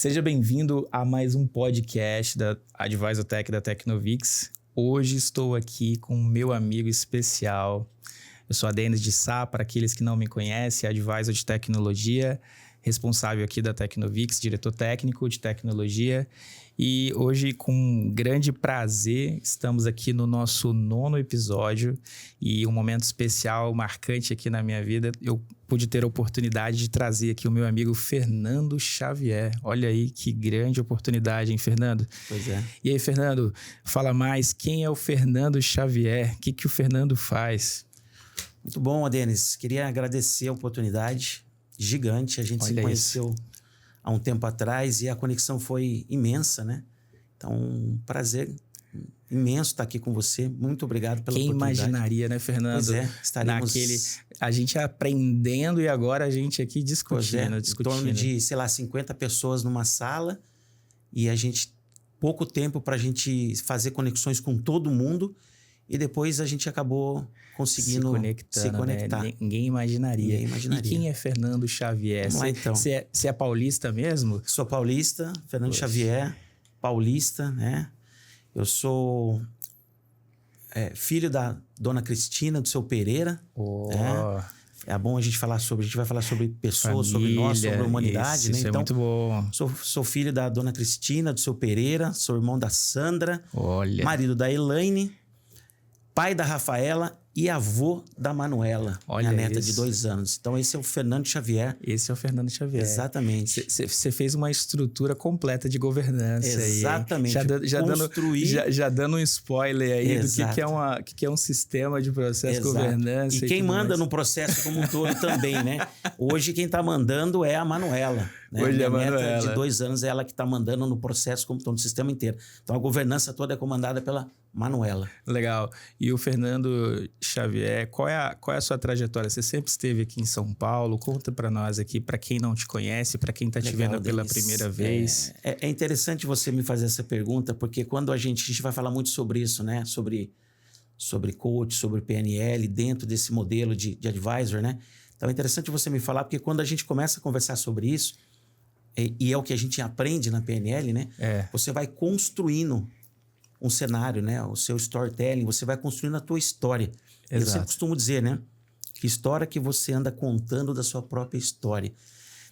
Seja bem-vindo a mais um podcast da AdvisorTech da Tecnovix. Hoje estou aqui com o meu amigo especial. Eu sou a Denis de Sá, para aqueles que não me conhecem, advisor de tecnologia, responsável aqui da Tecnovix, diretor técnico de tecnologia. E hoje, com grande prazer, estamos aqui no nosso 9º episódio e um momento especial, marcante aqui na minha vida. Eu pude ter a oportunidade de trazer aqui o meu amigo Fernando Xavier. Olha aí que grande oportunidade, hein, Fernando? Pois é. E aí, Fernando, fala mais. Quem é o Fernando Xavier? O que o Fernando faz? Muito bom, Denis. Queria agradecer a oportunidade gigante. A gente se conheceu há um tempo atrás e a conexão foi imensa, né? Então, um prazer imenso estar aqui com você. Muito obrigado pela oportunidade. Quem imaginaria, né, Fernando? Pois é, estaremos... A gente aprendendo e agora a gente aqui discutindo. Em torno de, 50 pessoas numa sala e a gente... Pouco tempo para a gente fazer conexões com todo mundo e depois a gente acabou conseguindo se conectar. Né? Ninguém imaginaria. E quem é Fernando Xavier? Vamos lá, então. Você é paulista mesmo? Sou paulista, Fernando Xavier, paulista, né? Eu sou filho da dona Cristina, do seu Pereira. É bom a gente falar sobre... A gente vai falar sobre pessoas, sobre nós, sobre a humanidade, né? Isso então, é muito bom. Sou filho da dona Cristina, do seu Pereira. Sou irmão da Sandra. Olha. Marido da Elaine. Pai da Rafaela e avô da Manuela, minha neta de 2 anos. Então, esse é o Fernando Xavier. Esse é o Fernando Xavier. Exatamente. Você fez uma estrutura completa de governança. Exatamente. Aí, já dando um spoiler aí do que é um sistema de processo de governança. E quem manda no processo como um todo também, né? Hoje, quem está mandando é a Manuela. Né? Hoje minha a Manuela. neta de 2 anos é ela que está mandando no processo como todo, no sistema inteiro. Então, a governança toda é comandada pela Manuela. Legal. E o Fernando Xavier, qual é a sua trajetória? Você sempre esteve aqui em São Paulo? Conta para nós aqui, para quem não te conhece, para quem está te vendo pela primeira vez. É interessante você me fazer essa pergunta, porque quando a gente vai falar muito sobre isso, né? Sobre coach, sobre PNL, dentro desse modelo de advisor, né? Então é interessante você me falar, porque quando a gente começa a conversar sobre isso, e é o que a gente aprende na PNL, né? Você vai construindo um cenário, né? O seu storytelling, você vai construindo a tua história. Eu sempre costumo dizer, né? Que história que você anda contando da sua própria história.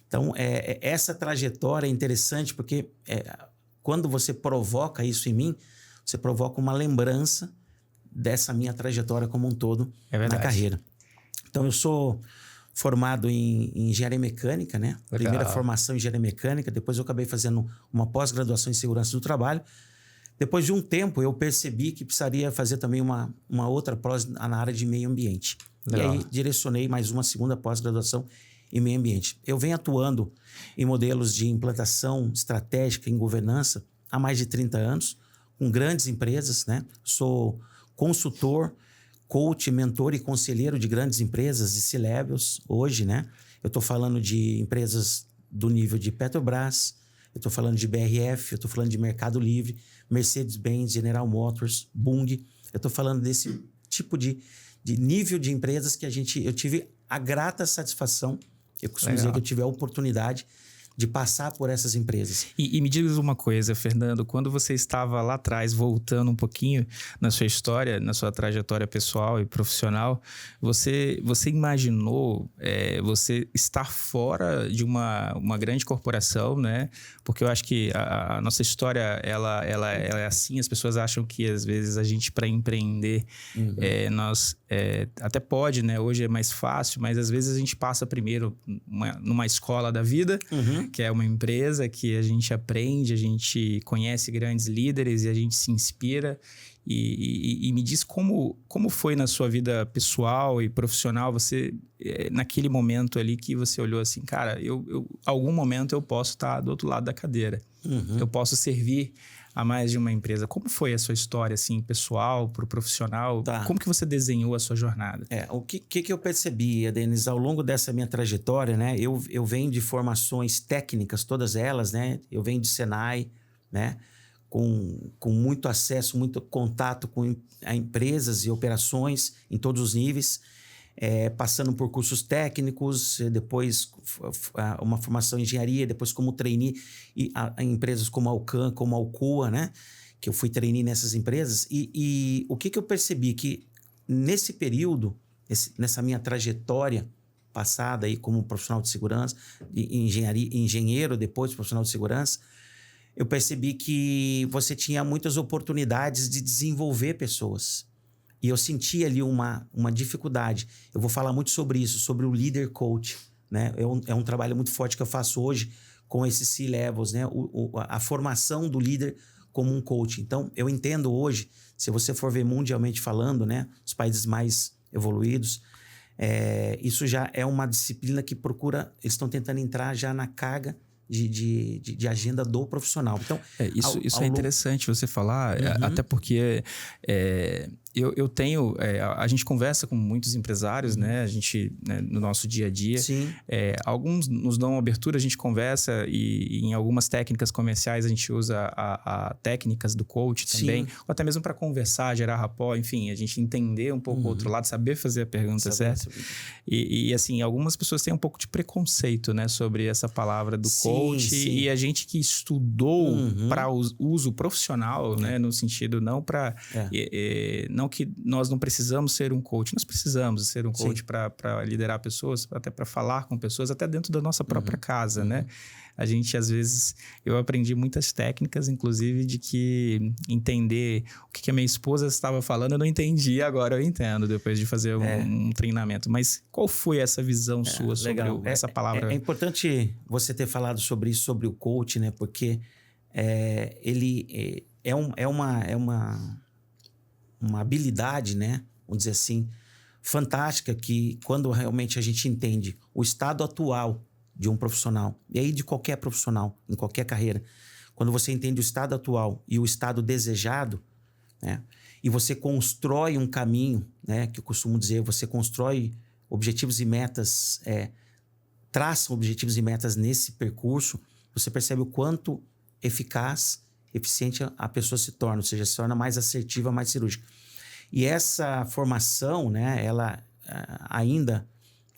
Então, essa trajetória é interessante porque quando você provoca isso em mim, você provoca uma lembrança dessa minha trajetória como um todo na carreira. Então, eu sou formado em engenharia mecânica, né? Legal. Primeira formação em engenharia mecânica, depois eu acabei fazendo uma pós-graduação em segurança do trabalho. Depois de um tempo, eu percebi que precisaria fazer também uma outra pós na área de meio ambiente. Legal. E aí, direcionei mais uma segunda pós-graduação em meio ambiente. Eu venho atuando em modelos de implantação estratégica em governança há mais de 30 anos, com grandes empresas, né? Sou consultor, coach, mentor e conselheiro de grandes empresas de C-levels hoje, né? Eu estou falando de empresas do nível de Petrobras, eu estou falando de BRF, eu estou falando de Mercado Livre, Mercedes-Benz, General Motors, Bung. Eu estou falando desse tipo de nível de empresas que eu tive a grata satisfação, eu costumo dizer que eu tive a oportunidade de passar por essas empresas. E me diz uma coisa, Fernando, quando você estava lá atrás, voltando um pouquinho na sua história, na sua trajetória pessoal e profissional, você imaginou você estar fora de uma grande corporação, né? Porque eu acho que a nossa história, ela é assim, as pessoas acham que às vezes a gente, para empreender, nós até pode, né? Hoje é mais fácil, mas às vezes a gente passa primeiro numa escola da vida, que é uma empresa que a gente aprende, a gente conhece grandes líderes e a gente se inspira. E me diz como foi na sua vida pessoal e profissional, você, naquele momento ali que você olhou assim, cara, algum momento eu posso estar do outro lado da cadeira, eu posso servir a mais de uma empresa. Como foi a sua história, assim, pessoal, pro profissional? Como que você desenhou a sua jornada? O que eu percebi, Denis, ao longo dessa minha trajetória, né? Eu venho de formações técnicas, todas elas, né? Eu venho de Senai, né? Com muito acesso, muito contato com empresas e operações em todos os níveis. passando por cursos técnicos, depois uma formação em engenharia, depois como trainee em empresas como a Alcan, como a Alcoa, né? Que eu fui trainee nessas empresas. E o que eu percebi? Que nesse período, nessa minha trajetória passada aí como profissional de segurança, engenheiro, depois profissional de segurança, eu percebi que você tinha muitas oportunidades de desenvolver pessoas. E eu senti ali uma dificuldade. Eu vou falar muito sobre isso, sobre o Leader Coach, né? É um trabalho muito forte que eu faço hoje com esses C-Levels, né? A formação do líder como um coach. Então, eu entendo hoje, se você for ver mundialmente falando, né? Os países mais evoluídos, isso já é uma disciplina que eles estão tentando entrar já na carga de agenda do profissional. Então, isso é interessante você falar, até porque eu tenho... a gente conversa com muitos empresários, né? A gente, né, no nosso dia a dia. Sim. Alguns nos dão abertura, a gente conversa e em algumas técnicas comerciais a gente usa a técnicas do coach também. Sim. Ou até mesmo para conversar, gerar rapport, enfim, a gente entender um pouco o outro lado, saber fazer a pergunta certa. E assim, algumas pessoas têm um pouco de preconceito, né? Sobre essa palavra do coach. Sim. E a gente que estudou para uso profissional, né? No sentido não para... não que nós não precisamos ser um coach, nós precisamos ser um coach para liderar pessoas, até para falar com pessoas, até dentro da nossa própria casa, né? A gente, às vezes, eu aprendi muitas técnicas, inclusive, de que entender o que a minha esposa estava falando, eu não entendi, agora eu entendo, depois de fazer um treinamento. Mas qual foi essa visão sua sobre essa palavra? É importante você ter falado sobre isso, sobre o coach, né? Porque ele é uma habilidade, né? Vamos dizer assim, fantástica, que quando realmente a gente entende o estado atual de um profissional, e aí de qualquer profissional, em qualquer carreira, quando você entende o estado atual e o estado desejado, né? E você constrói um caminho, né? Que eu costumo dizer, você constrói objetivos e metas, traça objetivos e metas nesse percurso, você percebe o quanto eficaz, eficiente a pessoa se torna, ou seja, se torna mais assertiva, mais cirúrgica. E essa formação, né, ela ainda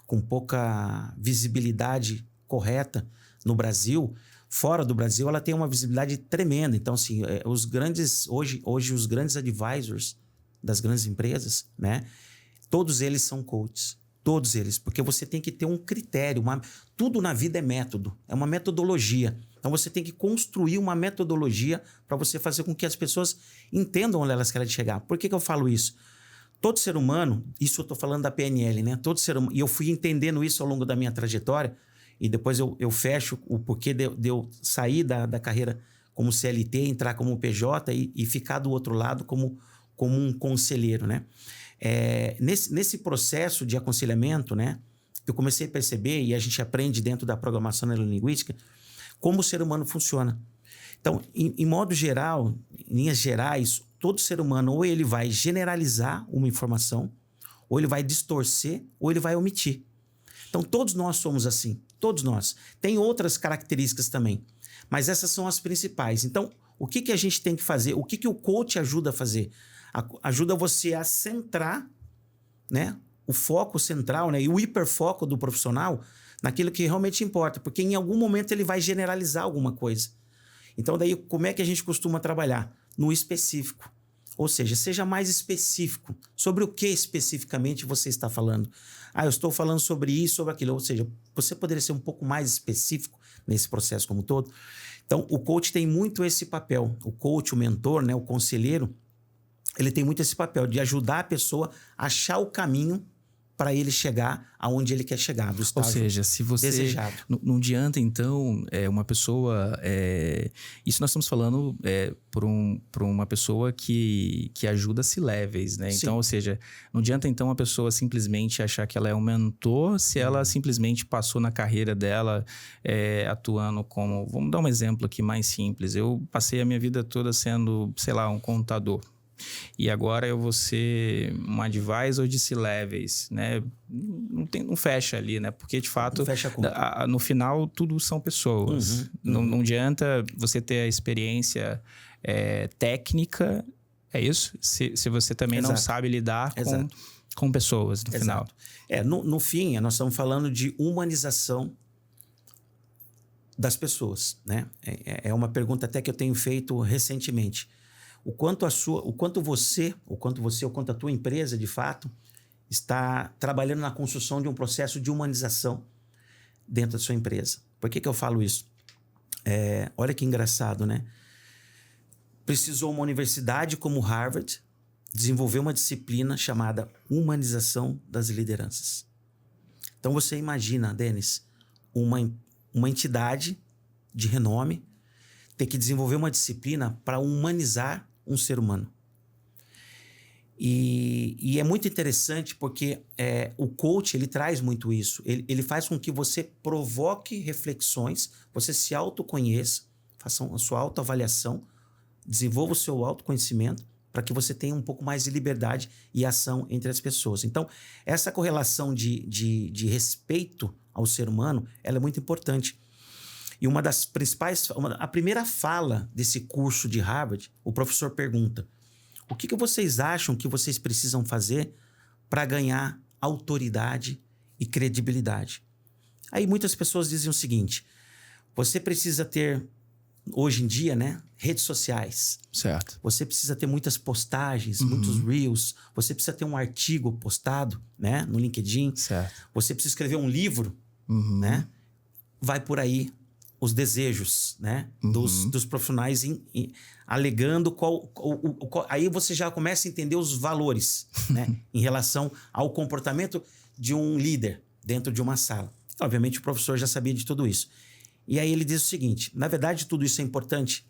com pouca visibilidade correta no Brasil, fora do Brasil, ela tem uma visibilidade tremenda. Então, assim, hoje os grandes advisors das grandes empresas, né, todos eles são coaches. Todos eles, porque você tem que ter um critério. Tudo na vida é método, é uma metodologia. Então você tem que construir uma metodologia para você fazer com que as pessoas entendam onde elas querem chegar. Por que eu falo isso? Todo ser humano, isso eu estou falando da PNL, né? Todo ser humano, e eu fui entendendo isso ao longo da minha trajetória, e depois eu fecho o porquê de eu sair da carreira como CLT, entrar como PJ e ficar do outro lado como um conselheiro, né? Nesse processo de aconselhamento, né, eu comecei a perceber, e a gente aprende dentro da programação neurolinguística, como o ser humano funciona. Então, em modo geral, em linhas gerais, todo ser humano ou ele vai generalizar uma informação, ou ele vai distorcer, ou ele vai omitir. Então, todos nós somos assim, todos nós. Tem outras características também, mas essas são as principais. Então, o que a gente tem que fazer? O que o coach ajuda a fazer? Ajuda você a centrar, né, o foco central, né, e o hiperfoco do profissional naquilo que realmente importa, porque em algum momento ele vai generalizar alguma coisa. Então, daí, como é que a gente costuma trabalhar? No específico. Ou seja, seja mais específico. Sobre o que especificamente você está falando? Eu estou falando sobre isso, sobre aquilo. Ou seja, você poderia ser um pouco mais específico nesse processo como um todo. Então, o coach tem muito esse papel. O coach, o mentor, né, o conselheiro, ele tem muito esse papel de ajudar a pessoa a achar o caminho para ele chegar aonde ele quer chegar, do estágio desejado. Ou seja, se você... Não adianta, então, uma pessoa... isso nós estamos falando por uma pessoa que ajuda C-levels, né? Então, ou seja, não adianta, então, a pessoa simplesmente achar que ela é um mentor se ela simplesmente passou na carreira dela atuando como... Vamos dar um exemplo aqui mais simples. Eu passei a minha vida toda sendo, sei lá, um contador. E agora eu vou ser um advisor de C-levels, né? Não fecha ali, né? Porque, de fato, no final, tudo são pessoas. Não adianta você ter a experiência técnica É isso? Se você também não sabe lidar com pessoas no final. No fim, nós estamos falando de humanização das pessoas, né? É uma pergunta até que eu tenho feito recentemente. O quanto a tua empresa, de fato, está trabalhando na construção de um processo de humanização dentro da sua empresa. Por que eu falo isso? Olha que engraçado, né? Precisou uma universidade como Harvard desenvolver uma disciplina chamada Humanização das Lideranças. Então você imagina, Denis, uma entidade de renome ter que desenvolver uma disciplina para humanizar um ser humano. E é muito interessante porque o coach, ele traz muito isso. Ele faz com que você provoque reflexões, você se autoconheça, faça a sua autoavaliação, desenvolva o seu autoconhecimento para que você tenha um pouco mais de liberdade e ação entre as pessoas. Então, essa correlação de respeito ao ser humano, ela é muito importante. E uma das principais... A primeira fala desse curso de Harvard, o professor pergunta: o que vocês acham que vocês precisam fazer para ganhar autoridade e credibilidade? Aí muitas pessoas dizem o seguinte: você precisa ter, hoje em dia, né, redes sociais. Certo. Você precisa ter muitas postagens, muitos reels. Você precisa ter um artigo postado, né, no LinkedIn. Certo. Você precisa escrever um livro, né? Vai por aí os desejos, né, dos profissionais alegando aí você já começa a entender os valores, né, em relação ao comportamento de um líder dentro de uma sala. Obviamente o professor já sabia de tudo isso. E aí ele diz o seguinte: na verdade tudo isso é importante,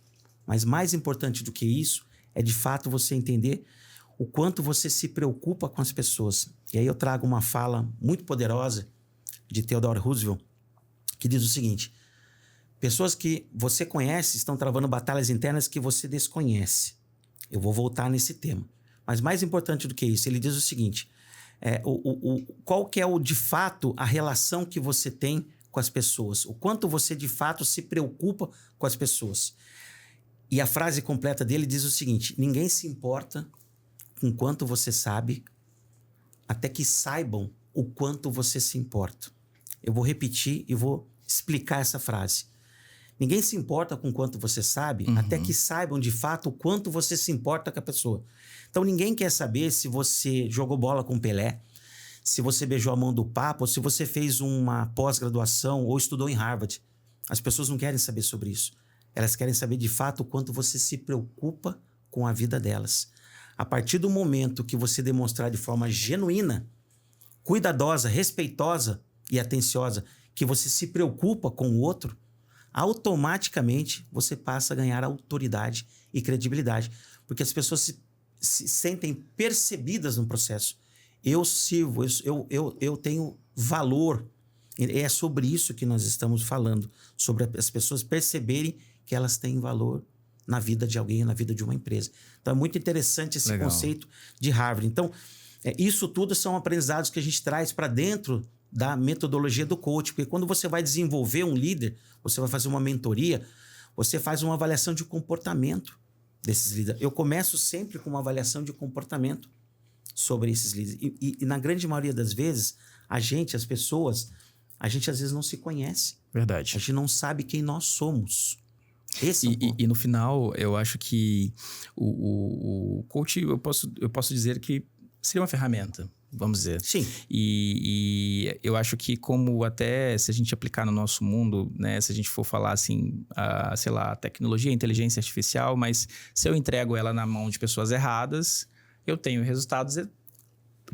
mas mais importante do que isso é de fato você entender o quanto você se preocupa com as pessoas. E aí eu trago uma fala muito poderosa de Theodore Roosevelt, que diz o seguinte: pessoas que você conhece estão travando batalhas internas que você desconhece. Eu vou voltar nesse tema. Mas mais importante do que isso, ele diz o seguinte: qual que é de fato a relação que você tem com as pessoas? O quanto você de fato se preocupa com as pessoas? E a frase completa dele diz o seguinte: ninguém se importa com quanto você sabe, até que saibam o quanto você se importa. Eu vou repetir e vou explicar essa frase. Ninguém se importa com quanto você sabe, até que saibam de fato o quanto você se importa com a pessoa. Então ninguém quer saber se você jogou bola com Pelé, se você beijou a mão do Papa, ou se você fez uma pós-graduação ou estudou em Harvard. As pessoas não querem saber sobre isso. Elas querem saber de fato o quanto você se preocupa com a vida delas. A partir do momento que você demonstrar de forma genuína, cuidadosa, respeitosa e atenciosa, que você se preocupa com o outro, automaticamente você passa a ganhar autoridade e credibilidade. Porque as pessoas se sentem percebidas no processo. Eu sirvo, eu tenho valor. É sobre isso que nós estamos falando. Sobre as pessoas perceberem que elas têm valor na vida de alguém, na vida de uma empresa. Então é muito interessante esse conceito de Harvard. Então, isso tudo são aprendizados que a gente traz para dentro da metodologia do coach, porque quando você vai desenvolver um líder, você vai fazer uma mentoria, você faz uma avaliação de comportamento desses líderes. Eu começo sempre com uma avaliação de comportamento sobre esses líderes. E na grande maioria das vezes, as pessoas, a gente às vezes não se conhece. Verdade. A gente não sabe quem nós somos. E no final, eu acho que o coach, eu posso dizer que seria uma ferramenta, vamos dizer. Sim. E eu acho que como até se a gente aplicar no nosso mundo, né, se a gente for falar assim, sei lá, tecnologia, inteligência artificial, mas se eu entrego ela na mão de pessoas erradas, eu tenho resultados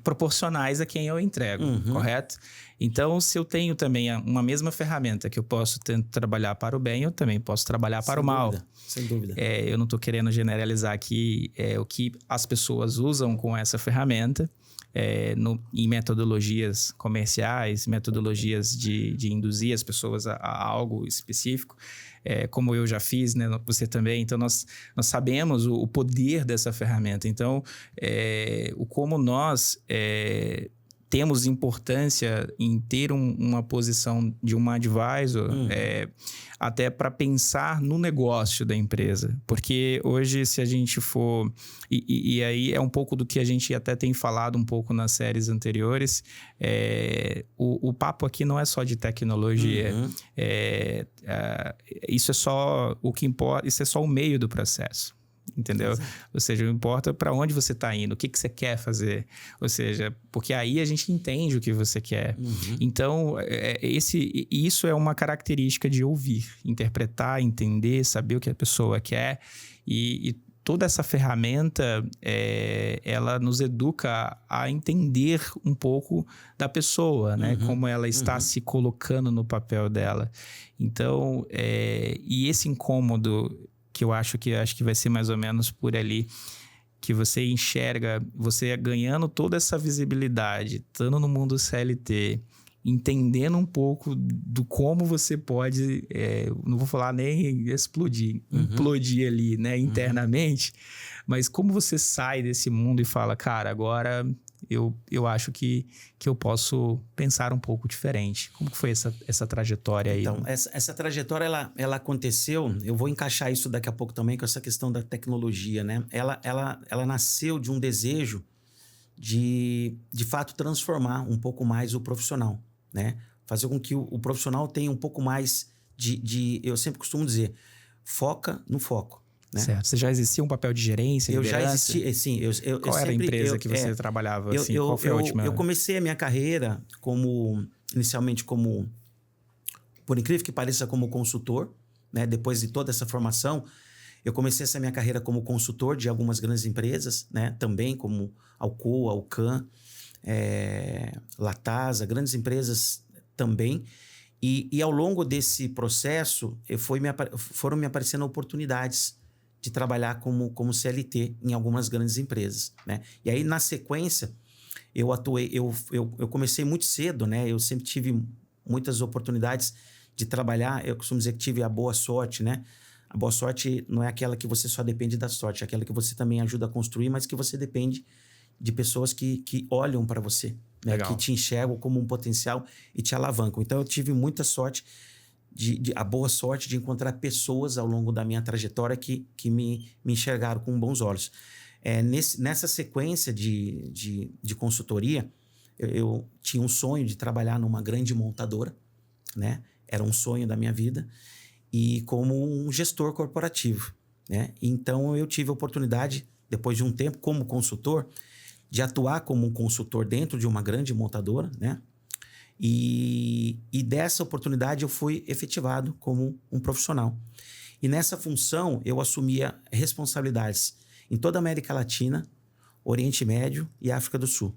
proporcionais a quem eu entrego, correto? Então, se eu tenho também uma mesma ferramenta que eu posso trabalhar para o bem, eu também posso trabalhar para o mal. Sem dúvida. Eu não estou querendo generalizar aqui o que as pessoas usam com essa ferramenta em metodologias comerciais, metodologias de induzir as pessoas a algo específico, como eu já fiz, né? Você também. Então, nós sabemos o poder dessa ferramenta. Então, como nós temos importância em ter uma posição de um advisor, até para pensar no negócio da empresa. Porque hoje, se a gente for... E aí é um pouco do que a gente até tem falado um pouco nas séries anteriores. O papo aqui não é só de tecnologia. Isso é só o que importa, isso é só o meio do processo. Entendeu? Exato. Ou seja, não importa para onde você está indo, o que você quer fazer. Ou seja, porque aí a gente entende o que você quer. Então, isso é uma característica de ouvir, interpretar, entender, saber o que a pessoa quer. E toda essa ferramenta, ela nos educa a entender um pouco da pessoa, né? Como ela está se colocando no papel dela. Então, e esse incômodo... que eu acho que vai ser mais ou menos por ali, que você enxerga, você ganhando toda essa visibilidade, estando no mundo CLT, entendendo um pouco do como você pode, não vou falar nem explodir, implodir ali, né, internamente, mas como você sai desse mundo e fala, cara, agora... Eu acho que eu posso pensar um pouco diferente. Como que foi essa trajetória aí? Então, essa trajetória, ela aconteceu... Eu vou encaixar isso daqui a pouco também com essa questão da tecnologia, né? Ela nasceu de um desejo de fato, transformar um pouco mais o profissional, né? Fazer com que o profissional tenha um pouco mais eu sempre costumo dizer, foca no foco. Né? Certo. Você já existia um papel de gerência, eu liderança? Já existia, sim. Qual era a empresa que você trabalhava? Qual foi a última? Eu comecei a minha carreira inicialmente como, por incrível que pareça, como consultor, né? Depois de toda essa formação, eu comecei essa minha carreira como consultor de algumas grandes empresas, né? Também como Alcoa, Alcan, Latasa, grandes empresas também. E ao longo desse processo, foram me aparecendo oportunidades de trabalhar como CLT em algumas grandes empresas, né? E aí, na sequência, eu comecei muito cedo, né? Eu sempre tive muitas oportunidades de trabalhar. Eu costumo dizer que tive a boa sorte, né? A boa sorte não é aquela que você só depende da sorte, é aquela que você também ajuda a construir, mas que você depende de pessoas que olham para você, né? Que te enxergam como um potencial e te alavancam. Então, eu tive muita sorte, a boa sorte de encontrar pessoas ao longo da minha trajetória que me enxergaram com bons olhos. Nessa sequência de consultoria, eu tinha um sonho de trabalhar numa grande montadora, né? Era um sonho da minha vida, e como um gestor corporativo, né? Então, eu tive a oportunidade, depois de um tempo como consultor, de atuar como um consultor dentro de uma grande montadora, né? E dessa oportunidade eu fui efetivado como um profissional. E nessa função eu assumia responsabilidades em toda a América Latina, Oriente Médio e África do Sul.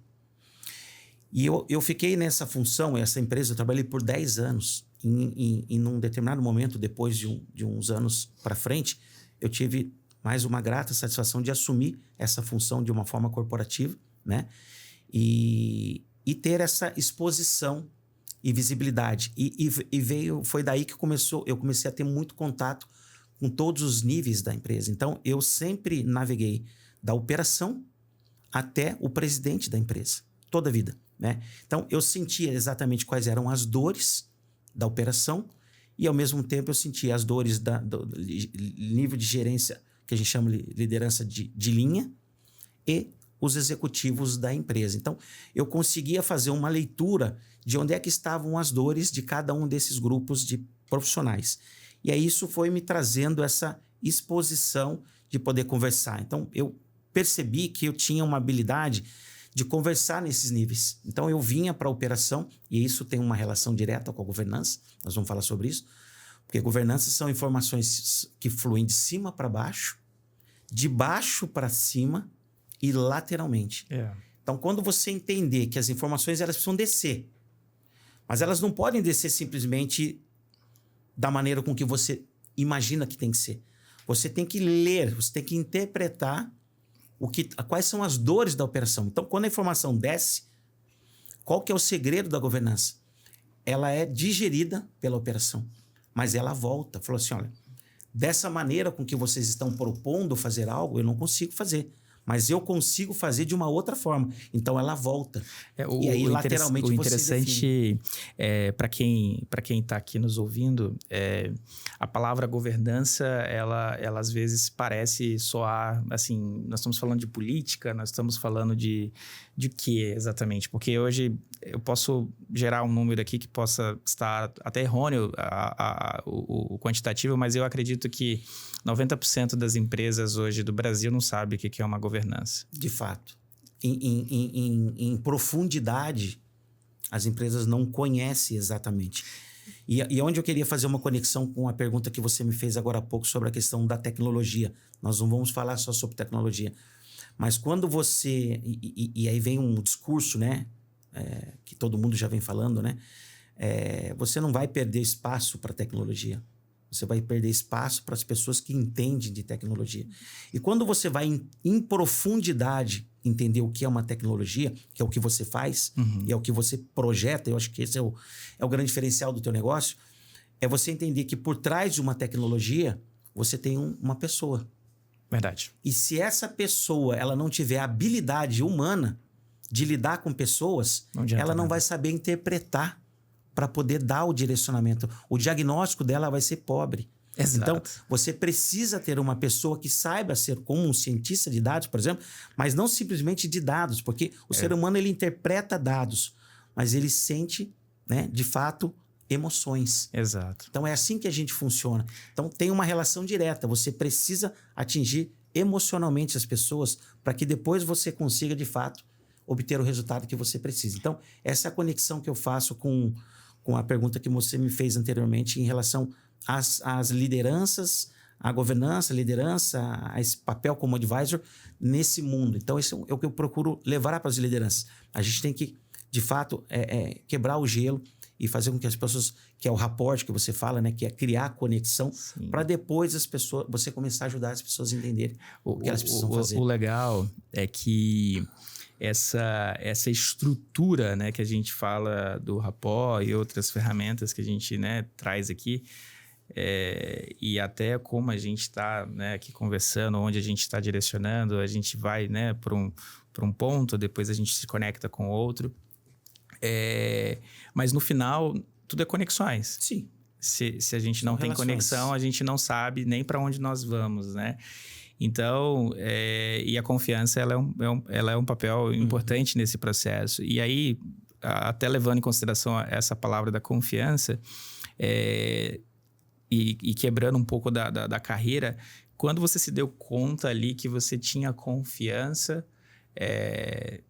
E eu fiquei nessa função, essa empresa, eu trabalhei por 10 anos. E num determinado momento, depois de uns anos para frente, eu tive mais uma grata satisfação de assumir essa função de uma forma corporativa, né? E ter essa exposição e visibilidade. Foi daí que eu comecei a ter muito contato com todos os níveis da empresa. Então, eu sempre naveguei da operação até o presidente da empresa, toda a vida, né? Então, eu sentia exatamente quais eram as dores da operação e, ao mesmo tempo, eu sentia as dores do nível de gerência, que a gente chama de liderança de linha, e os executivos da empresa. Então, eu conseguia fazer uma leitura de onde é que estavam as dores de cada um desses grupos de profissionais. E aí isso foi me trazendo essa exposição de poder conversar. Então, eu percebi que eu tinha uma habilidade de conversar nesses níveis. Então, eu vinha para a operação, e isso tem uma relação direta com a governança, nós vamos falar sobre isso, porque governança são informações que fluem de cima para baixo, de baixo para cima e lateralmente. Então, quando você entender que as informações elas precisam descer, mas elas não podem descer simplesmente da maneira com que você imagina que tem que ser. Você tem que ler, você tem que interpretar quais são as dores da operação. Então, quando a informação desce, qual que é o segredo da governança? Ela é digerida pela operação, mas ela volta. Falou assim, olha, dessa maneira com que vocês estão propondo fazer algo, eu não consigo fazer. mas eu consigo fazer de uma outra forma. Então ela volta. E aí, lateralmente, o interessante para quem está aqui nos ouvindo, a palavra governança, ela às vezes parece soar assim, nós estamos falando de política, nós estamos falando de quê exatamente? Porque hoje eu posso gerar um número aqui que possa estar até errôneo o quantitativo, mas eu acredito que 90% das empresas hoje do Brasil não sabe o que é uma governança. De fato. Em profundidade, as empresas não conhecem exatamente. E onde eu queria fazer uma conexão com a pergunta que você me fez agora há pouco sobre a questão da tecnologia. Nós não vamos falar só sobre tecnologia. Mas quando você... E aí vem um discurso, né? Que todo mundo já vem falando, né? Você não vai perder espaço para a tecnologia. Você vai perder espaço para as pessoas que entendem de tecnologia. E quando você vai em profundidade entender o que é uma tecnologia, que é o que você faz, e é o que você projeta, eu acho que esse é o grande diferencial do teu negócio, é você entender que por trás de uma tecnologia, você tem uma pessoa. Verdade. E se essa pessoa ela não tiver a habilidade humana de lidar com pessoas, ela não vai saber interpretar para poder dar o direcionamento. O diagnóstico dela vai ser pobre. Exato. Então, você precisa ter uma pessoa que saiba ser como um cientista de dados, por exemplo, mas não simplesmente de dados, porque o ser humano ele interpreta dados, mas ele sente, né, de fato, emoções. Exato. Então, é assim que a gente funciona. Então, tem uma relação direta. Você precisa atingir emocionalmente as pessoas para que depois você consiga, de fato, obter o resultado que você precisa. Então, essa é a conexão que eu faço com a pergunta que você me fez anteriormente em relação às lideranças, à governança, a liderança, a esse papel como advisor nesse mundo. Então, isso é o que eu procuro levar para as lideranças. A gente tem que, de fato, quebrar o gelo e fazer com que as pessoas, que é o rapport que você fala, né, que é criar conexão, para depois você começar a ajudar as pessoas a entenderem o que elas precisam fazer. O legal é que essa estrutura, né, que a gente fala do rapport e outras ferramentas que a gente, né, traz aqui, e até como a gente está, né, aqui conversando, onde a gente está direcionando, a gente vai, né, para um ponto, depois a gente se conecta com outro. Mas no final, tudo é conexões. Sim. Se a gente não tem conexão, a gente não sabe nem para onde nós vamos, né? Então, e a confiança, ela é um papel importante nesse processo. E aí, até levando em consideração essa palavra da confiança, e quebrando um pouco da carreira, quando você se deu conta ali que você tinha confiança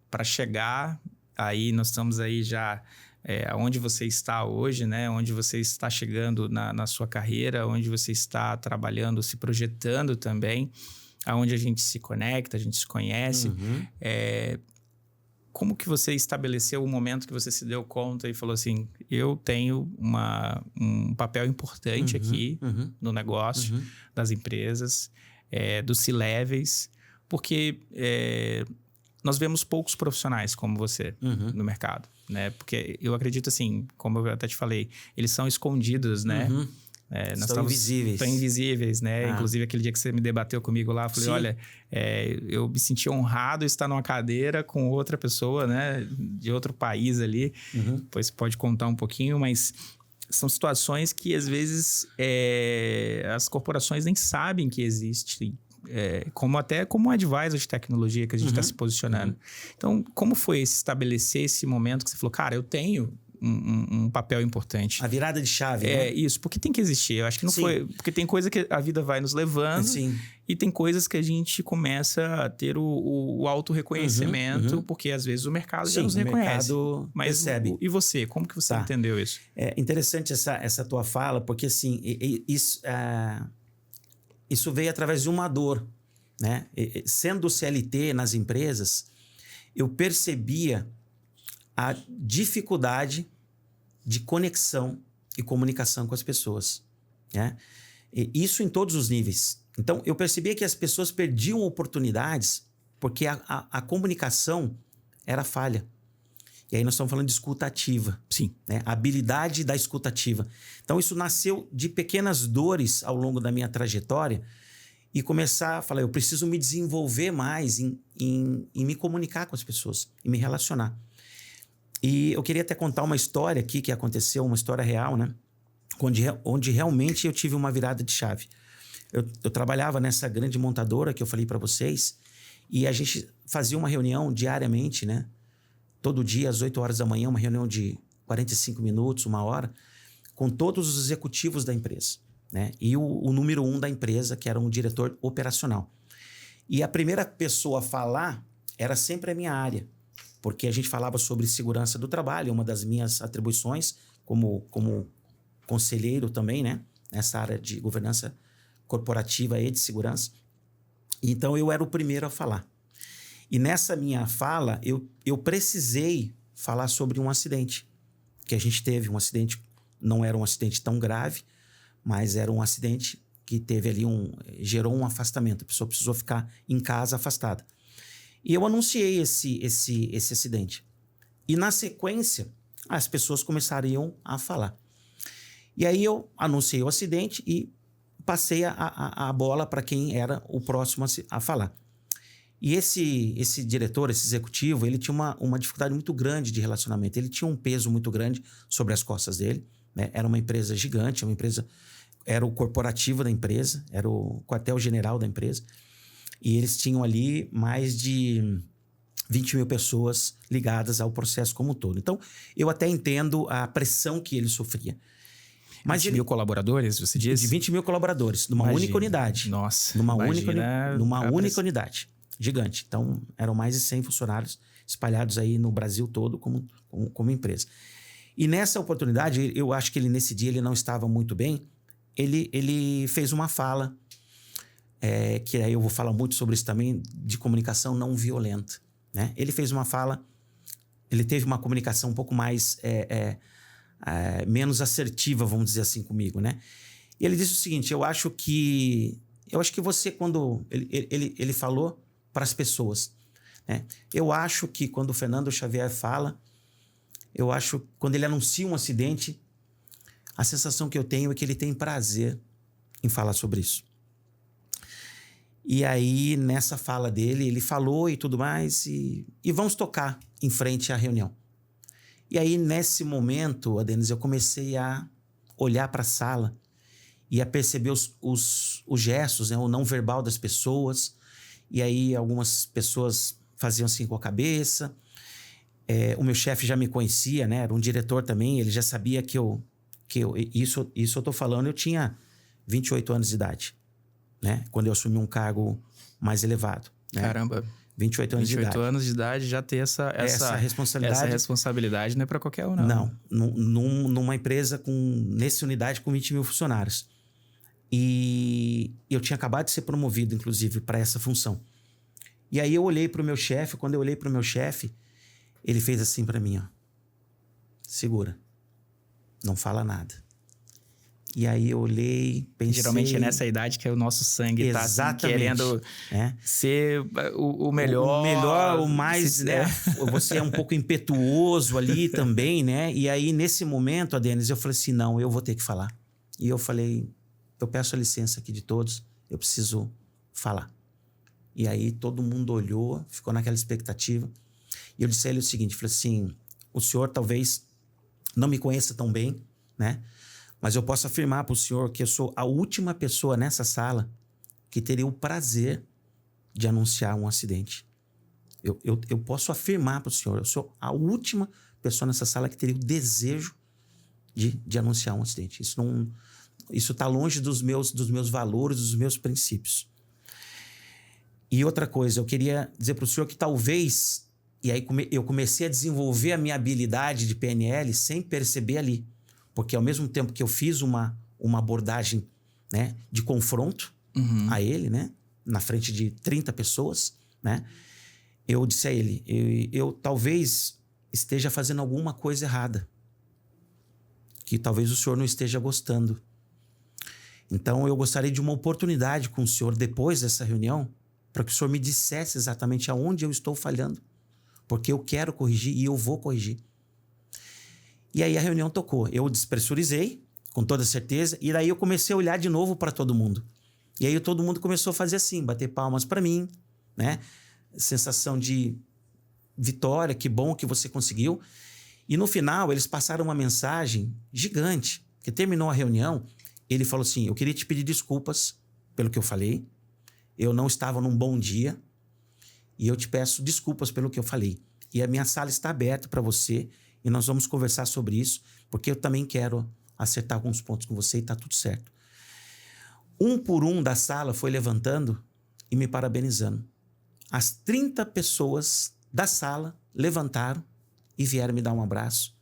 para chegar, aí nós estamos aí já onde você está hoje, né? Onde você está chegando na sua carreira, onde você está trabalhando, se projetando também, aonde a gente se conecta, a gente se conhece. Como que você estabeleceu o momento que você se deu conta e falou assim, eu tenho um papel importante aqui no negócio das empresas, dos C-levels, porque nós vemos poucos profissionais como você no mercado, né? Porque eu acredito assim, como eu até te falei, eles são escondidos, né? Estão invisíveis. Estão invisíveis, né? Inclusive, aquele dia que você me debateu comigo lá, eu falei, olha, eu me senti honrado em estar numa cadeira com outra pessoa, né? De outro país ali. Depois você pode contar um pouquinho, mas são situações que, às vezes, as corporações nem sabem que existem. Como advisor de tecnologia que a gente está se posicionando. Então, como foi estabelecer esse momento que você falou, cara, eu tenho um papel importante? A virada de chave, né? Isso, porque tem que existir. Eu acho que não foi... Porque tem coisa que a vida vai nos levando e tem coisas que a gente começa a ter o auto-reconhecimento, porque às vezes o mercado já nos reconhece. Mas percebe. E você? Como que você entendeu isso? É interessante essa tua fala, porque assim, isso veio através de uma dor, né? Sendo CLT nas empresas, eu percebia a dificuldade de conexão e comunicação com as pessoas, né? E isso em todos os níveis. Então, eu percebia que as pessoas perdiam oportunidades porque a comunicação era falha. E aí nós estamos falando de escuta ativa. Sim. Né? A habilidade da escuta ativa. Então, isso nasceu de pequenas dores ao longo da minha trajetória e começar a falar, eu preciso me desenvolver mais em me comunicar com as pessoas, e me relacionar. E eu queria até contar uma história aqui que aconteceu, uma história real, né? Onde realmente eu tive uma virada de chave. Eu trabalhava nessa grande montadora que eu falei para vocês, e a gente fazia uma reunião diariamente, né? Todo dia, às 8 horas da manhã, uma reunião de 45 minutos, 1 hora, com todos os executivos da empresa, né? E o número 1 da empresa, que era um diretor operacional. E a primeira pessoa a falar era sempre a minha área, porque a gente falava sobre segurança do trabalho, uma das minhas atribuições como conselheiro também, né? Nessa área de governança corporativa e de segurança. Então, eu era o primeiro a falar. E nessa minha fala, eu precisei falar sobre um acidente que a gente teve. Um acidente, não era um acidente tão grave, mas era um acidente que teve ali gerou um afastamento. A pessoa precisou ficar em casa afastada. E eu anunciei esse acidente. E na sequência, as pessoas começariam a falar. E aí eu anunciei o acidente e passei a bola para quem era o próximo a falar. E esse diretor, esse executivo, ele tinha uma dificuldade muito grande de relacionamento. Ele tinha um peso muito grande sobre as costas dele, né? Era uma empresa gigante, era o corporativo da empresa, era o quartel-general da empresa. E eles tinham ali mais de 20 mil pessoas ligadas ao processo como um todo. Então, eu até entendo a pressão que ele sofria. Mas 20 mil colaboradores, você disse? De 20 mil colaboradores, numa única unidade. Nossa, numa única unidade. Gigante. Então, eram mais de 100 funcionários espalhados aí no Brasil todo como empresa. E nessa oportunidade, eu acho que nesse dia ele não estava muito bem. Ele fez uma fala, que aí eu vou falar muito sobre isso também, de comunicação não violenta, né? Ele fez uma fala, ele teve uma comunicação um pouco mais... menos assertiva, vamos dizer assim, comigo, né? E ele disse o seguinte, eu acho que você, quando... Ele falou para as pessoas, né? Eu acho que quando o Fernando Xavier fala, quando ele anuncia um acidente, a sensação que eu tenho é que ele tem prazer em falar sobre isso. E aí, nessa fala dele, ele falou e tudo mais, e vamos tocar em frente à reunião. E aí, nesse momento, Adenis, eu comecei a olhar para a sala e a perceber os gestos, né, o não verbal das pessoas. E aí, algumas pessoas faziam assim com a cabeça. O meu chefe já me conhecia, né? Era um diretor também, ele já sabia que isso eu tô falando, eu tinha 28 anos de idade, né? Quando eu assumi um cargo mais elevado. Né? Caramba! 28 anos de idade. 28 anos de idade já ter essa responsabilidade. Essa responsabilidade não é para qualquer um, não. Não. Numa empresa nessa unidade com 20 mil funcionários. E eu tinha acabado de ser promovido, inclusive, para essa função. E aí eu olhei para o meu chefe. Quando eu olhei para o meu chefe, ele fez assim para mim, ó. Segura. Não fala nada. E aí eu olhei, pensei... Geralmente é nessa idade que o nosso sangue tá assim, querendo ser o melhor. O melhor, o mais, né? Você é um pouco impetuoso ali também, né? E aí, nesse momento, Adenis, eu falei assim, não, eu vou ter que falar. E eu falei, eu peço a licença aqui de todos, eu preciso falar. E aí todo mundo olhou, ficou naquela expectativa. E eu disse a ele o seguinte, falei assim, o senhor talvez não me conheça tão bem, né? Mas eu posso afirmar para o senhor que eu sou a última pessoa nessa sala que teria o prazer de anunciar um acidente. Eu posso afirmar para o senhor, eu sou a última pessoa nessa sala que teria o desejo de anunciar um acidente. Isso está longe dos meus valores, dos meus princípios. E outra coisa, eu queria dizer para o senhor que talvez... E aí eu comecei a desenvolver a minha habilidade de PNL sem perceber ali. Porque ao mesmo tempo que eu fiz uma abordagem, né, de confronto a ele, né, na frente de 30 pessoas, né, eu disse a ele, eu talvez esteja fazendo alguma coisa errada, que talvez o senhor não esteja gostando. Então eu gostaria de uma oportunidade com o senhor depois dessa reunião, para que o senhor me dissesse exatamente aonde eu estou falhando, porque eu quero corrigir e eu vou corrigir. E aí a reunião tocou. Eu despressurizei, com toda certeza, e daí eu comecei a olhar de novo para todo mundo. E aí todo mundo começou a fazer assim, bater palmas para mim, né? Sensação de vitória, que bom que você conseguiu. E no final eles passaram uma mensagem gigante, que terminou a reunião, ele falou assim: eu queria te pedir desculpas pelo que eu falei, eu não estava num bom dia e eu te peço desculpas pelo que eu falei. E a minha sala está aberta para você e nós vamos conversar sobre isso, porque eu também quero acertar alguns pontos com você e tá tudo certo. Um por um da sala foi levantando e me parabenizando. As 30 pessoas da sala levantaram e vieram me dar um abraço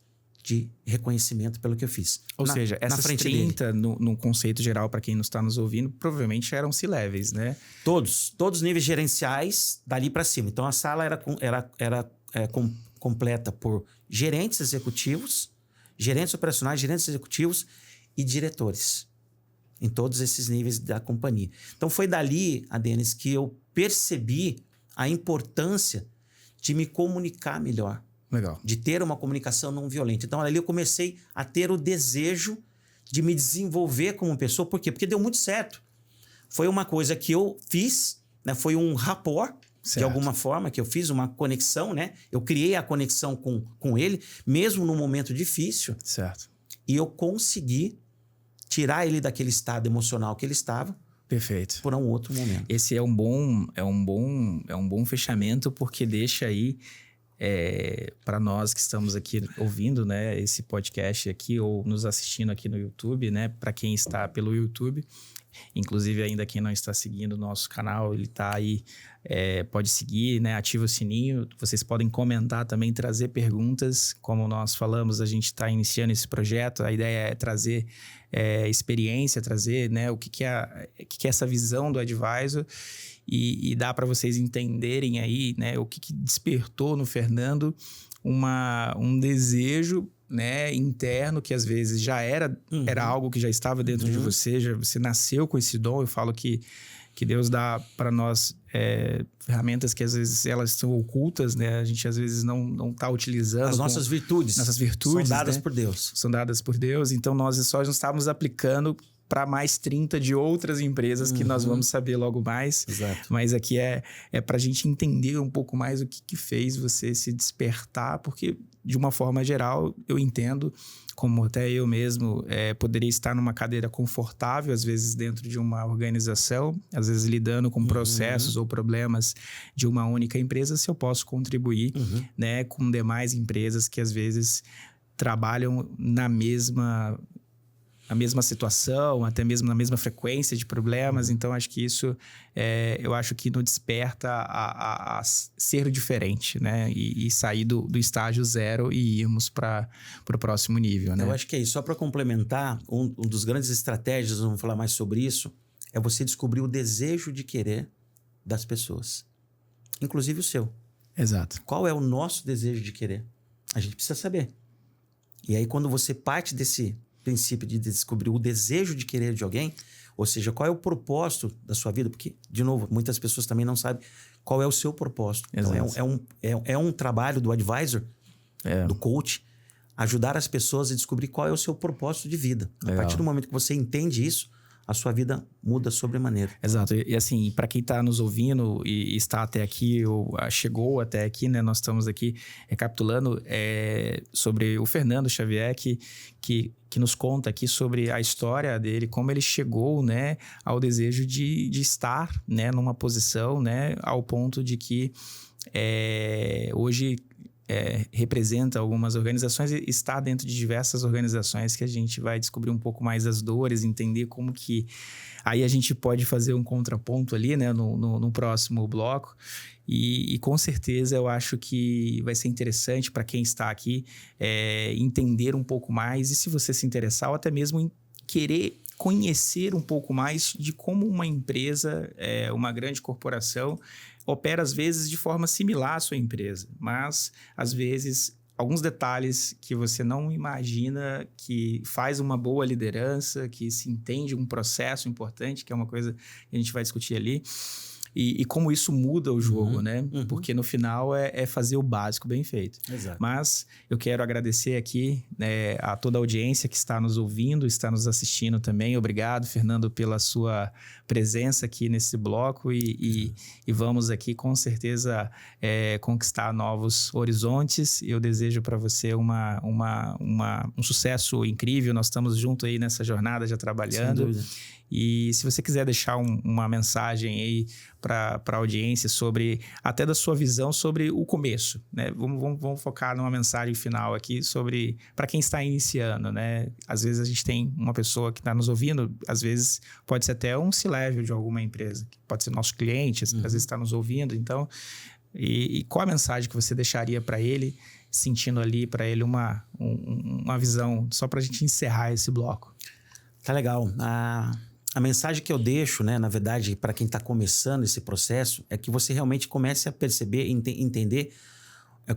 de reconhecimento pelo que eu fiz. Ou seja, essas 30, no conceito geral, para quem não está nos ouvindo, provavelmente eram C-levels, né? Todos níveis gerenciais dali para cima. Então a sala era completa por gerentes executivos, gerentes operacionais, gerentes executivos e diretores. Em todos esses níveis da companhia. Então foi dali, Denis, que eu percebi a importância de me comunicar melhor. Legal. De ter uma comunicação não violenta. Então ali eu comecei a ter o desejo de me desenvolver como pessoa. Por quê? Porque deu muito certo. Foi uma coisa que eu fiz, né? Foi um rapport, certo, de alguma forma, que eu fiz uma conexão, né? Eu criei a conexão com ele, mesmo num momento difícil. Certo. E eu consegui tirar ele daquele estado emocional que ele estava. Perfeito. Por um outro momento. Esse é um bom fechamento, porque deixa aí para nós que estamos aqui ouvindo, né, esse podcast aqui ou nos assistindo aqui no YouTube, né, para quem está pelo YouTube, inclusive ainda quem não está seguindo o nosso canal, ele está aí, pode seguir, né, ativa o sininho, vocês podem comentar também, trazer perguntas, como nós falamos, a gente está iniciando esse projeto, a ideia é trazer experiência, trazer, né, o que é essa visão do Advisor, e dá para vocês entenderem aí, né, o que despertou no Fernando um desejo, né, interno, que às vezes já era algo que já estava dentro de você, você nasceu com esse dom. Eu falo que Deus dá para nós ferramentas que às vezes elas são ocultas, né? A gente às vezes não está utilizando. As nossas virtudes. Nossas virtudes. São dadas, né? por Deus. São dadas por Deus. Então nós só não estávamos aplicando para mais 30 de outras empresas que nós vamos saber logo mais. Exato. Mas aqui é para a gente entender um pouco mais o que fez você se despertar, porque de uma forma geral eu entendo, como até eu mesmo poderia estar numa cadeira confortável, às vezes dentro de uma organização, às vezes lidando com processos ou problemas de uma única empresa, se eu posso contribuir, né, com demais empresas que às vezes trabalham na mesma situação, até mesmo na mesma frequência de problemas. Então, acho que isso, eu acho que nos desperta a ser diferente, né? E sair do estágio zero e irmos para o próximo nível, né? Eu acho que é isso. Só para complementar, um dos grandes estratégias, vamos falar mais sobre isso, é você descobrir o desejo de querer das pessoas. Inclusive o seu. Exato. Qual é o nosso desejo de querer? A gente precisa saber. E aí, quando você parte desse princípio de descobrir o desejo de querer de alguém, ou seja, qual é o propósito da sua vida, porque, de novo, muitas pessoas também não sabem qual é o seu propósito. Exato. Então, é um trabalho do advisor, do coach, ajudar as pessoas a descobrir qual é o seu propósito de vida. Legal. A partir do momento que você entende isso, a sua vida muda sobremaneira. Exato. E assim, para quem está nos ouvindo e está até aqui, ou chegou até aqui, né? Nós estamos aqui recapitulando sobre o Fernando Xavier, que nos conta aqui sobre a história dele, como ele chegou, né, ao desejo de estar, né, numa posição, né, ao ponto de que hoje representa algumas organizações e está dentro de diversas organizações, que a gente vai descobrir um pouco mais as dores, entender como que... Aí a gente pode fazer um contraponto ali, né, no próximo bloco. E com certeza eu acho que vai ser interessante para quem está aqui entender um pouco mais, e se você se interessar, ou até mesmo querer conhecer um pouco mais de como uma empresa, uma grande corporação, opera às vezes de forma similar à sua empresa, mas às vezes alguns detalhes que você não imagina, que faz uma boa liderança, que se entende um processo importante, que é uma coisa que a gente vai discutir ali. e como isso muda o jogo, né? Porque no final é fazer o básico bem feito. Exato. Mas eu quero agradecer aqui, né, a toda a audiência que está nos ouvindo, está nos assistindo também. Obrigado, Fernando, pela sua presença aqui nesse bloco e vamos aqui com certeza conquistar novos horizontes. Eu desejo para você um sucesso incrível. Nós estamos juntos aí nessa jornada já trabalhando. Sem dúvida. E se você quiser deixar uma mensagem aí para a audiência até da sua visão sobre o começo, né? Vamos focar numa mensagem final aqui sobre para quem está iniciando, né? Às vezes a gente tem uma pessoa que está nos ouvindo, às vezes pode ser até um C-level de alguma empresa, pode ser nosso cliente, às vezes está nos ouvindo. Então, e qual a mensagem que você deixaria para ele, sentindo ali para ele uma visão, só para a gente encerrar esse bloco? Tá legal. A mensagem que eu deixo, né, na verdade, para quem está começando esse processo, é que você realmente comece a perceber e entender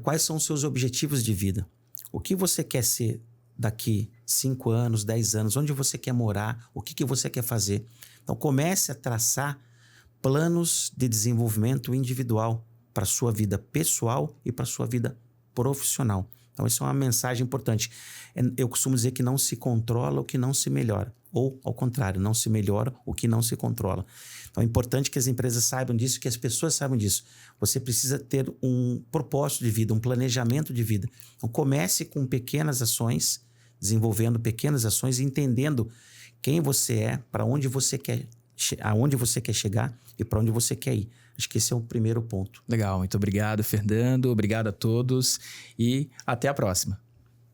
quais são os seus objetivos de vida. O que você quer ser daqui 5 anos, 10 anos, onde você quer morar, o que você quer fazer. Então, comece a traçar planos de desenvolvimento individual para a sua vida pessoal e para a sua vida profissional. Então, isso é uma mensagem importante. Eu costumo dizer que não se controla o que não se melhora. Ou, ao contrário, não se melhora o que não se controla. Então, é importante que as empresas saibam disso, que as pessoas saibam disso. Você precisa ter um propósito de vida, um planejamento de vida. Então, comece com pequenas ações, desenvolvendo pequenas ações, entendendo quem você é, para onde você quer, aonde você quer chegar e para onde você quer ir. Acho que esse é o primeiro ponto. Legal, muito obrigado, Fernando. Obrigado a todos e até a próxima.